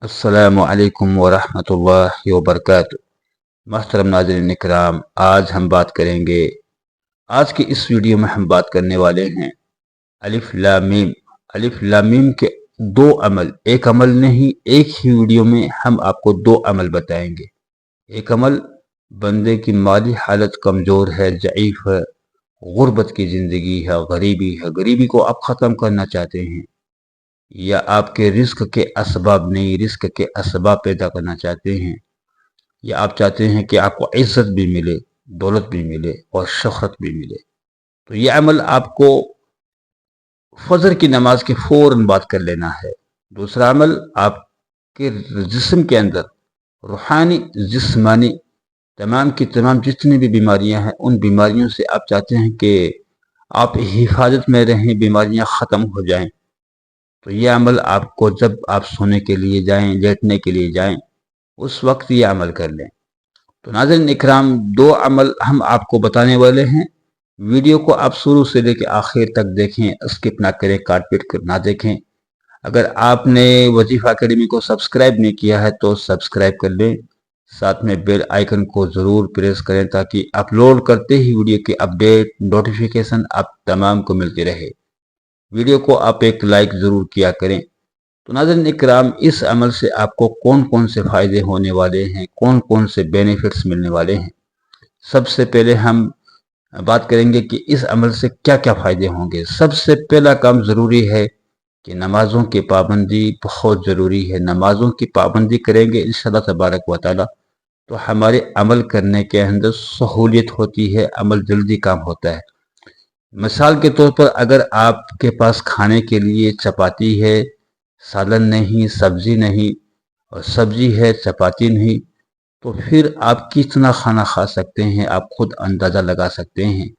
अस्सलामु अलैकुम वरहमतुल्लाहि वबरकातुहू। मोहतरम नाज़रीन इकराम, आज हम बात करेंगे। आज की इस वीडियो में हम बात करने वाले हैं अलिफ लाम मीम। अलिफ लाम मीम के दो अमल, एक अमल नहीं, एक ही वीडियो में हम आपको दो अमल बताएंगे। एक अमल, बंदे की माली हालत कमज़ोर है, ज़ईफ़ है, गुर्बत की ज़िंदगी है, गरीबी को आप ख़त्म करना चाहते हैं, या आपके रिस्क के असबाब नहीं, रिस्क के असबाब पैदा करना चाहते हैं, या आप चाहते हैं कि आपको इज्जत भी मिले, दौलत भी मिले और शोहरत भी मिले, तो ये अमल आपको फजर की नमाज के फौरन बाद कर लेना है। दूसरा अमल, आपके जिस्म के अंदर रूहानी जिस्मानी तमाम की तमाम जितनी भी बीमारियां हैं, उन बीमारियों से आप चाहते हैं कि आप हिफाजत में रहें, बीमारियां ख़त्म हो जाएं, तो ये अमल आपको जब आप सोने के लिए जाएं, लेटने के लिए जाएं, उस वक्त ये अमल कर लें। तो नाज़रीन इकराम, दो अमल हम आपको बताने वाले हैं। वीडियो को आप शुरू से लेकर आखिर तक देखें, स्किप ना करें, काट पीट कर ना देखें। अगर आपने वजीफ़ा अकेडमी को सब्सक्राइब नहीं किया है तो सब्सक्राइब कर लें, साथ में बेल आइकन को ज़रूर प्रेस करें ताकि अपलोड करते ही वीडियो की अपडेट नोटिफिकेशन आप तमाम को मिलती रहे। वीडियो को आप एक लाइक ज़रूर किया करें। तो नाज़रीन इकराम, इस अमल से आपको कौन कौन से फ़ायदे होने वाले हैं, कौन कौन से बेनिफिट्स मिलने वाले हैं। सबसे पहले हम बात करेंगे कि इस अमल से क्या क्या फ़ायदे होंगे। सबसे पहला काम ज़रूरी है कि नमाज़ों की पाबंदी बहुत ज़रूरी है। नमाज़ों की पाबंदी करेंगे इंशाअल्लाह तबारक व तआला तो हमारे अमल करने के अंदर सहूलियत होती है, अमल जल्दी काम होता है। मिसाल के तौर पर, अगर आपके पास खाने के लिए चपाती है, सालन नहीं, सब्जी नहीं, और सब्जी है चपाती नहीं, तो फिर आप कितना खाना खा सकते हैं आप खुद अंदाज़ा लगा सकते हैं।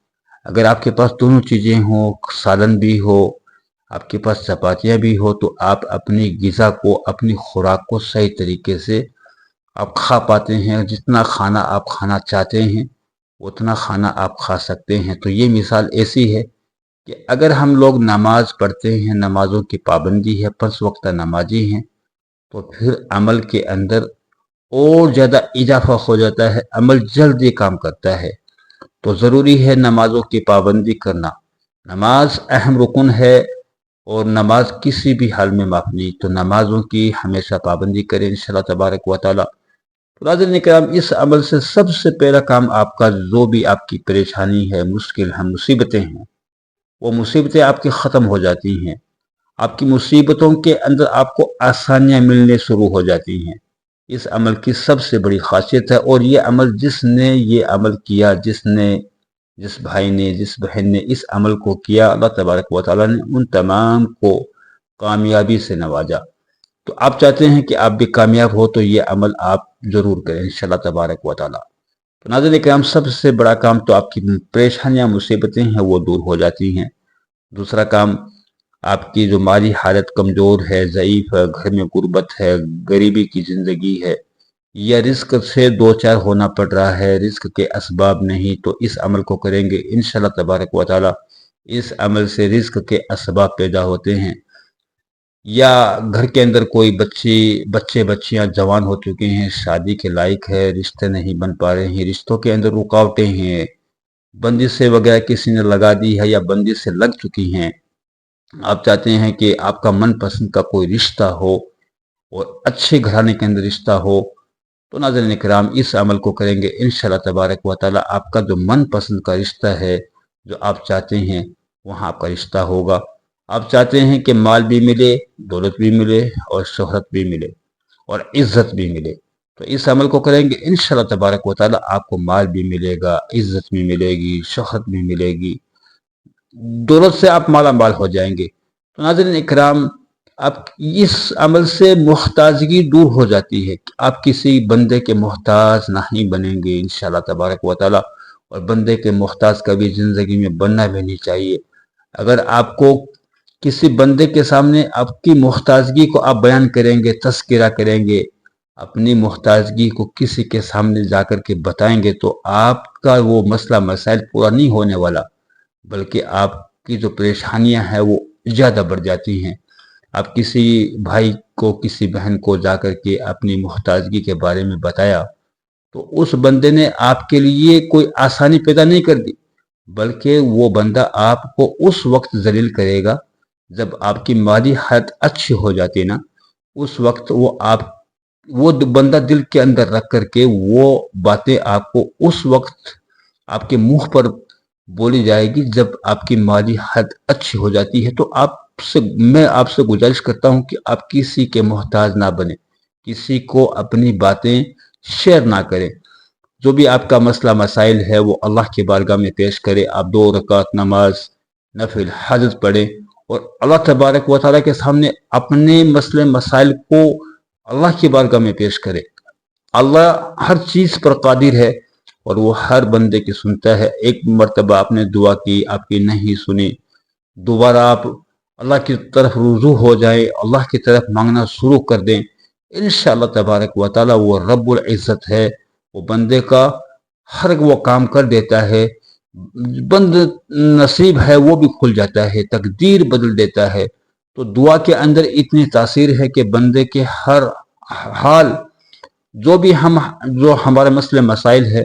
अगर आपके पास दोनों चीज़ें हों, सालन भी हो, आपके पास चपातियाँ भी हो, तो आप अपनी ग़िज़ा को, अपनी खुराक को सही तरीके से आप खा पाते हैं। जितना खाना आप खाना चाहते हैं उतना खाना आप खा सकते हैं। तो ये मिसाल ऐसी है कि अगर हम लोग नमाज पढ़ते हैं, नमाज़ों की पाबंदी है, 5 वक्त नमाजी हैं, तो फिर अमल के अंदर और ज़्यादा इजाफा हो जाता है, अमल जल्दी काम करता है। तो ज़रूरी है नमाज़ों की पाबंदी करना। नमाज अहम रुकन है और नमाज किसी भी हाल में माफ़ नहीं। तो नमाज़ों की हमेशा पाबंदी करें इंशाअल्लाह तबारक व तआला। तो नाज़रीन इकराम, इस अमल से सबसे पहला काम, आपका जो भी आपकी परेशानी है, मुश्किल है, मुसीबतें हैं, वो मुसीबतें आपकी ख़त्म हो जाती हैं। आपकी मुसीबतों के अंदर आपको आसानियाँ मिलने शुरू हो जाती हैं। इस अमल की सबसे बड़ी ख़ासियत है। और ये अमल जिसने ये अमल किया, जिस भाई ने, जिस बहन ने इस अमल को किया, अल्लाह तबारक व तआला ने उन तमाम को कामयाबी से नवाजा। तो आप चाहते हैं कि आप भी कामयाब हो, तो ये अमल आप ज़रूर करें इंशाअल्लाह तबारक व तआला। तो नाज़रीन इकराम, सबसे बड़ा काम तो आपकी परेशानियाँ, मुसीबतें हैं, वो दूर हो जाती हैं। दूसरा काम, आपकी जो माली हालत कमज़ोर है, ज़ईफ़ है, घर में गुर्बत है, गरीबी की ज़िंदगी है, या रिस्क से दो चार होना पड़ रहा है, रिस्क के असबाब नहीं, तो इस अमल को करेंगे इंशाअल्लाह तबारक व तआला। इस अमल से रिस्क के असबाब पैदा होते हैं। या घर के अंदर कोई बच्चे बच्चियां जवान हो चुके हैं, शादी के लायक है, रिश्ते नहीं बन पा रहे हैं, रिश्तों के अंदर रुकावटें हैं, बंदिशें वगैरह किसी ने लगा दी है या बंदिशें लग चुकी हैं, आप चाहते हैं कि आपका मनपसंद का कोई रिश्ता हो और अच्छे घराने के अंदर रिश्ता हो, तो नाज़रीन इकराम, इस अमल को करेंगे इंशाअल्लाह तबारक व तआला। आपका जो मनपसंद का रिश्ता है, जो आप चाहते हैं, वहाँ आपका रिश्ता होगा। आप चाहते हैं कि माल भी मिले, दौलत भी मिले और शोहरत भी मिले और इज़्ज़त भी मिले, तो इस अमल को करेंगे इंशाअल्लाह तबारक व तआला। आपको माल भी मिलेगा, इज़्ज़त भी मिलेगी, शोहरत भी मिलेगी, दौलत से आप माला माल हो जाएंगे। तो नाज़रीन इकराम, आप इस अमल से मुहताजगी दूर हो जाती है। आप किसी बंदे के मोहताज नहीं बनेंगे इंशाअल्लाह तबारक व तआला। और बंदे के मोहताज कभी ज़िंदगी में बनना भी नहीं चाहिए। अगर आपको किसी बंदे के सामने आपकी मोहताजगी को आप बयान करेंगे, तज़किरा करेंगे, अपनी मोहताजगी को किसी के सामने जाकर के बताएंगे, तो आपका वो मसला मसाइल पूरा नहीं होने वाला, बल्कि आपकी जो परेशानियां हैं वो ज़्यादा बढ़ जाती हैं। آپ کسی بھائی کو کسی بہن کو جا کر کے اپنی محتاجگی کے بارے میں بتایا تو اس بندے نے آپ کے لیے کوئی آسانی پیدا نہیں کر دی، بلکہ وہ بندہ آپ کو اس وقت ذلیل کرے گا جب آپ کی مالی حالت اچھی ہو جاتی نا، اس وقت وہ بندہ دل کے اندر رکھ کر کے وہ باتیں آپ کو اس وقت آپ کے منہ پر بولی جائے گی جب آپ کی مالی حالت اچھی ہو جاتی ہے۔ تو میں آپ سے گزارش کرتا ہوں کہ آپ کسی کے محتاج نہ بنے، کسی کو اپنی باتیں شیئر نہ کریں۔ جو بھی آپ کا مسئلہ مسائل ہے وہ اللہ کی بارگاہ میں پیش کرے۔ آپ 2 رکعت نماز نفل حاجت پڑھیں اور اللہ تبارک و تعالیٰ کے سامنے اپنے مسئلے مسائل کو اللہ کی بارگاہ میں پیش کرے۔ اللہ ہر چیز پر قادر ہے اور وہ ہر بندے کی سنتا ہے۔ ایک مرتبہ آپ نے دعا کی، آپ کی نہیں سنی، دوبارہ آپ اللہ کی طرف رجوع ہو جائیں، اللہ کی طرف مانگنا شروع کر دیں، انشاءاللہ تبارک و تعالیٰ وہ رب العزت ہے، وہ بندے کا ہر وہ کام کر دیتا ہے، بند نصیب ہے وہ بھی کھل جاتا ہے، تقدیر بدل دیتا ہے۔ تو دعا کے اندر اتنی تاثیر ہے کہ بندے کے ہر حال جو ہمارے مسئلے مسائل ہے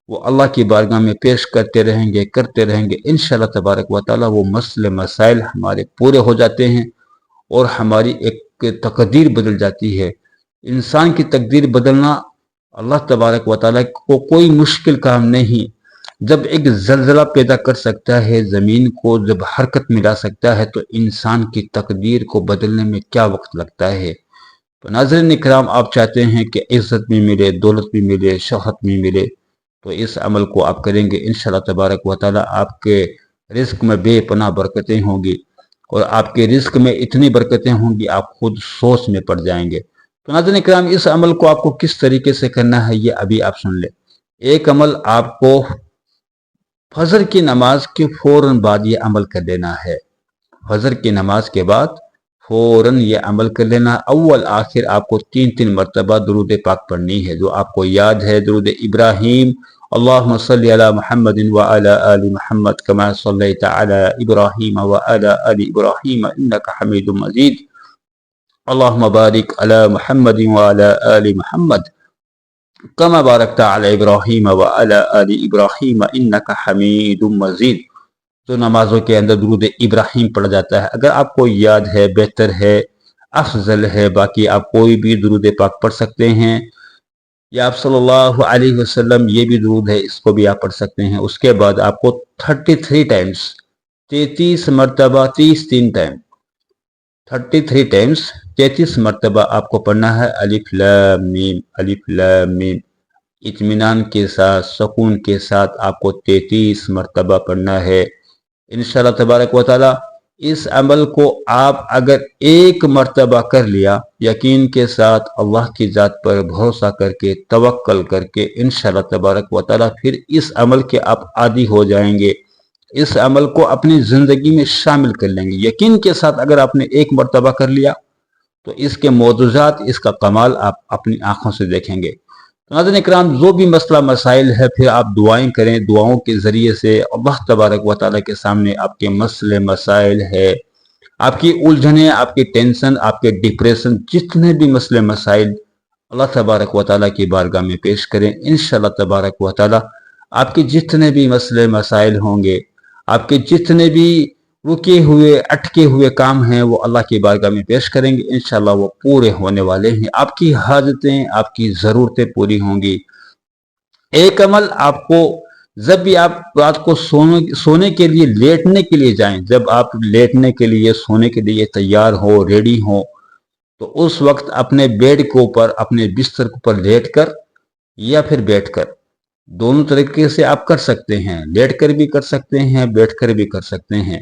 وہ اللہ کی بارگاہ میں پیش کرتے رہیں گے انشاءاللہ تبارک و تعالیٰ وہ مسئلے مسائل ہمارے پورے ہو جاتے ہیں اور ہماری ایک تقدیر بدل جاتی ہے۔ انسان کی تقدیر بدلنا اللہ تبارک و تعالیٰ کو کوئی مشکل کام نہیں۔ جب ایک زلزلہ پیدا کر سکتا ہے، زمین کو جب حرکت ملا سکتا ہے، تو انسان کی تقدیر کو بدلنے میں کیا وقت لگتا ہے۔ تو ناظرین اکرام، آپ چاہتے ہیں کہ عزت بھی ملے، دولت بھی ملے، شہرت بھی ملے، تو اس عمل کو آپ کریں گے انشاءاللہ تبارک و تعالیٰ آپ کے رزق میں بے پناہ برکتیں ہوں گی اور آپ کے رزق میں اتنی برکتیں ہوں گی آپ خود سوچ میں پڑ جائیں گے۔ تو ناظرین اکرام، اس عمل کو آپ کو کس طریقے سے کرنا ہے یہ ابھی آپ سن لیں۔ ایک عمل آپ کو فجر کی نماز کے فوراً بعد یہ عمل کر لینا ہے۔ فجر کی نماز کے بعد فوراً یہ عمل کر لینا۔ اول آخر آپ کو 3 مرتبہ درود پاک پڑھنی ہے، جو آپ کو یاد ہے درود ابراہیم، اللہم صلی علی محمد وعلی آل محمد کما صلیت علی ابراہیم وعلی آل ابراہیم انک حمید مجید، اللہم بارک علی محمد وعلی آل محمد کما بارکت علی ابراہیم وعلی آل ابراہیم انک حمید مجید۔ تو نمازوں کے اندر درود ابراہیم پڑھا جاتا ہے۔ اگر آپ کو یاد ہے، بہتر ہے، افضل ہے، باقی آپ کوئی بھی درود پاک پڑھ سکتے ہیں، یا آپ صلی اللہ علیہ وسلم یہ بھی درود ہے، اس کو بھی آپ پڑھ سکتے ہیں۔ اس کے بعد آپ کو 33 ٹائمز 33 مرتبہ 33 ٹائم 33 ٹائمز 33 مرتبہ آپ کو پڑھنا ہے الف لام میم الف لام میم، اطمینان کے ساتھ سکون کے ساتھ آپ کو 33 مرتبہ پڑھنا ہے انشاءاللہ تبارک و تعالی۔ اس عمل کو آپ اگر 1 مرتبہ کر لیا، یقین کے ساتھ اللہ کی ذات پر بھروسہ کر کے توکل کر کے انشاءاللہ تبارک و تعالی، پھر اس عمل کے آپ عادی ہو جائیں گے، اس عمل کو اپنی زندگی میں شامل کر لیں گے۔ یقین کے ساتھ اگر آپ نے 1 مرتبہ کر لیا تو اس کے معجزات، اس کا کمال آپ اپنی آنکھوں سے دیکھیں گے۔ ناظرین اکرام، جو بھی مسئلہ مسائل ہے پھر آپ دعائیں کریں، دعاؤں کے ذریعے سے اللہ تبارک و تعالیٰ کے سامنے آپ کے مسئلے مسائل ہے، آپ کی الجھنیں، آپ کی ٹینشن، آپ کے ڈپریشن، جتنے بھی مسئلے مسائل اللہ تبارک و تعالیٰ کی بارگاہ میں پیش کریں انشاءاللہ تبارک و تعالیٰ آپ کے جتنے بھی مسئلے مسائل ہوں گے، آپ کے جتنے بھی رکے ہوئے اٹکے ہوئے کام ہیں وہ اللہ کی بارگاہ میں پیش کریں گے، انشاءاللہ وہ پورے ہونے والے ہیں، آپ کی حاجتیں، آپ کی ضرورتیں پوری ہوں گی۔ ایک عمل آپ کو جب بھی آپ رات کو سونے کے لیے لیٹنے کے لیے جائیں، جب آپ لیٹنے کے لیے سونے کے لیے تیار ہو، ریڈی ہو، تو اس وقت اپنے بیڈ کے اوپر، اپنے بستر کے اوپر لیٹ کر یا پھر بیٹھ کر، دونوں طریقے سے آپ کر سکتے ہیں، لیٹ کر بھی کر سکتے ہیں، بیٹھ کر بھی کر سکتے ہیں۔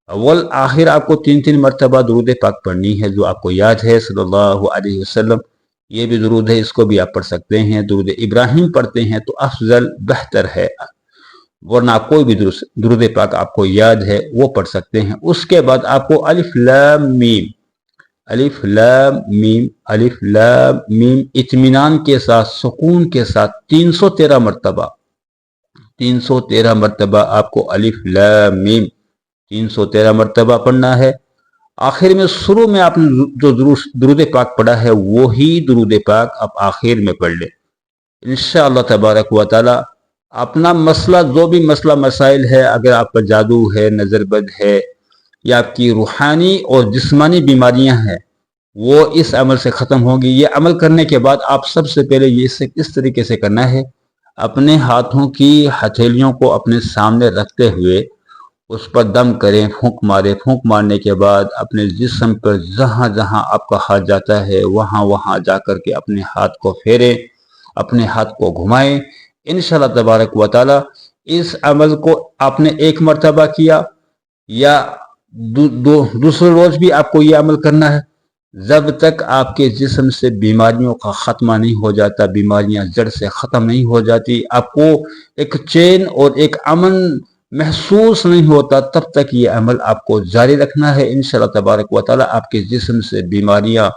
اول آخر آپ کو 3 مرتبہ درود پاک پڑھنی ہے، جو آپ کو یاد ہے صلی اللہ علیہ وسلم، یہ بھی درود ہے، اس کو بھی آپ پڑھ سکتے ہیں۔ درود ابراہیم پڑھتے ہیں تو افضل بہتر ہے، ورنہ کوئی بھی درود پاک آپ کو یاد ہے وہ پڑھ سکتے ہیں۔ اس کے بعد آپ کو الف لام میم الف لام میم الف لام میم اطمینان کے ساتھ سکون کے ساتھ 313 مرتبہ آپ کو الف لام میم 313 مرتبہ پڑھنا ہے۔ आखिर में शुरू में आपने जो दुरूद पाक पढ़ा है वही दुरूद पाक आप आखिर में पढ़ लें। इंशाअल्लाह तबारक व तआला अपना मसला, जो भी मसला मसाइल है, अगर आप पर जादू है, नज़रबद है, या आपकी रूहानी और जिस्मानी बीमारियां हैं, वो इस अमल से ख़त्म होंगी। ये अमल करने के बाद आप सबसे पहले ये इस तरीके से करना है, अपने हाथों की हथेलियों को अपने सामने रखते हुए उस पर दम करें, फूंक मारें। फूंक मारने के बाद अपने जिस्म पर जहाँ जहाँ आपका हाथ जाता है वहाँ वहाँ जा कर के अपने हाथ को फेरें, अपने हाथ को घुमाएं। इंशाअल्लाह तबारक व तआला इस अमल को आपने एक मरतबा किया या दूसरे रोज भी आपको ये अमल करना है, जब तक आपके जिस्म से बीमारियों का खात्मा नहीं हो जाता, बीमारियां जड़ से ख़त्म नहीं हो जाती, आपको एक चैन और एक अमन महसूस नहीं होता, तब तक ये अमल आपको जारी रखना है। इंशाअल्लाह तबारक व तआला आपके जिस्म से बीमारियां,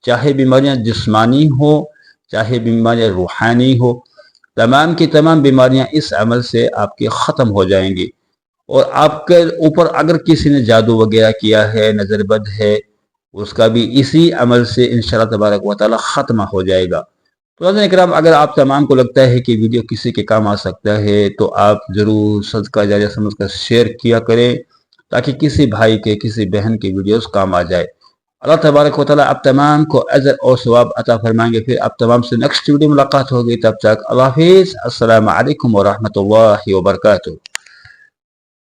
चाहे बीमारियां जिस्मानी हो चाहे बीमारियां रूहानी हो, तमाम की तमाम बीमारियां इस अमल से आपकी ख़त्म हो जाएंगी। और आपके ऊपर अगर किसी ने जादू वगैरह किया है, नज़रबद है, उसका भी इसी अमल से इंशाअल्लाह तबारक व तआला ख़त्म हो जाएगा। तो नाज़रीन इकराम, अगर आप तमाम को लगता है कि वीडियो किसी के काम आ सकता है तो आप ज़रूर सदका जारिया समझकर शेयर किया करें, ताकि किसी भाई के, किसी बहन के वीडियोस काम आ जाए। अल्लाह तबारक व तआला आप तमाम को अजर और सवाब अता फरमाएंगे। फिर आप तमाम से नेक्स्ट वीडियो मुलाकात होगी। तब तक अल्लाह हाफिज़। अस्सलामु अलैकुम व रहमतुल्लाहि व बरकातुहू।